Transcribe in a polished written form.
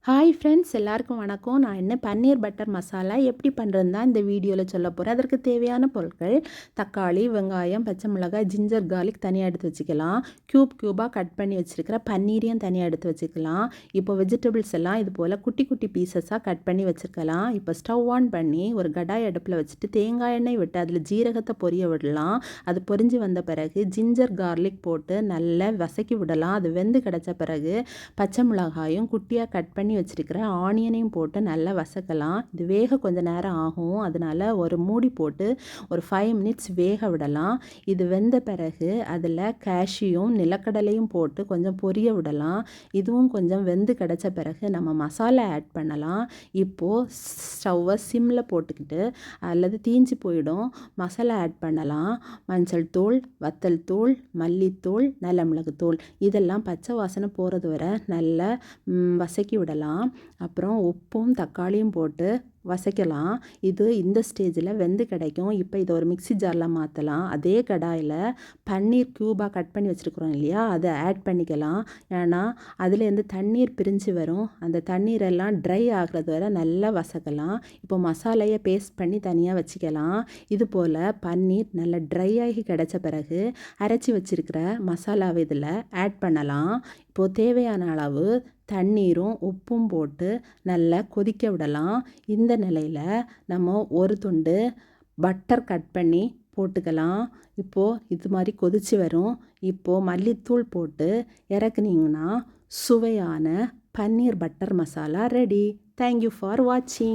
Hi friends, எல்லாருக்கும் வணக்கம். நான் என்ன பன்னீர் பட்டர் மசாலா எப்படி பண்ணுறதுன்னு தான் இந்த வீடியோவில் சொல்ல போகிறேன். அதற்கு தேவையான பொருட்கள்: தக்காளி, வெங்காயம், பச்சை மிளகாய், ஜிஞ்சர் கார்லிக் தனியாக எடுத்து வச்சுக்கலாம். க்யூபாக கட் பண்ணி வச்சுருக்கிற பன்னீரையும் தனியாக எடுத்து வச்சுக்கலாம். இப்போ வெஜிடபிள்ஸ் எல்லாம் இது போல் குட்டி குட்டி பீசஸாக கட் பண்ணி வச்சுருக்கலாம். இப்போ ஸ்டவ் ஆன் பண்ணி ஒரு கடாய் அடுப்பில் வச்சுட்டு தேங்காய் எண்ணெய் விட்டு அதில் ஜீரகத்தை பொரிய விடலாம். அது பொரிஞ்சு வந்த பிறகு ஜிஞ்சர் கார்லிக் போட்டு நல்லா வசக்கி விடலாம். அது வெந்து கிடச்ச பிறகு பச்சை மிளகாயும் குட்டியாக கட் பண்ணி வச்சுருக்கிற ஆனியனையும் போட்டு நல்லா வசக்கலாம். இது வேக கொஞ்சம் நேரம் ஆகும். அதனால் ஒரு மூடி போட்டு ஒரு 5 மினிட்ஸ் வேக விடலாம். இது வெந்த பிறகு அதில் கேஷ்யூவும் நிலக்கடலையும் போட்டு கொஞ்சம் பொரிய விடலாம். இதுவும் கொஞ்சம் வெந்து கிடச்ச பிறகு நம்ம மசாலா ஆட் பண்ணலாம். இப்போது ஸ்டவ்வை சிம்மில் போட்டுக்கிட்டு அல்லது தீஞ்சு போயிடும் மசாலா ஆட் பண்ணலாம். மஞ்சள் தூள், வத்தல் தூள், மல்லித்தூள், நல்ல மிளகுத்தூள் இதெல்லாம் பச்சை வாசனை போகிறது வரை நல்லா வசக்கி விடலாம். அப்புறம் உப்பும் தக்காளியும் போட்டு வசக்கலாம். இது இந்த ஸ்டேஜில் வெந்து கிடைக்கும். இப்போ இதை ஒரு மிக்ஸி ஜாரில் மாற்றலாம். அதே கடாயில் பன்னீர் க்யூபாக கட் பண்ணி வச்சுருக்குறோம் இல்லையா, அதை ஆட் பண்ணிக்கலாம். ஏன்னா அதுலேருந்து தண்ணீர் பிரிஞ்சு வரும். அந்த தண்ணீரெல்லாம் ட்ரை ஆகிறது வரை நல்லா வசக்கலாம். இப்போ மசாலையை பேஸ்ட் பண்ணி தனியாக வச்சுக்கலாம். இது போல் பன்னீர் நல்லா ட்ரை ஆகி கிடச்ச பிறகு அரைச்சி வச்சுருக்கிற மசாலாவை இதில் ஆட் பண்ணலாம். இப்போது தேவையான அளவு தண்ணீரும் உப்பும் போட்டு நல்லா கொதிக்க விடலாம். இந்த நிலையில் நம்ம ஒரு துண்டு பட்டர் கட் பண்ணி போட்டுக்கலாம். இப்போது இது மாதிரி கொதித்து வரும். இப்போது மல்லித்தூள் போட்டு இறக்குனீங்கன்னா சுவையான paneer butter masala ready. Thank you for வாட்சிங்.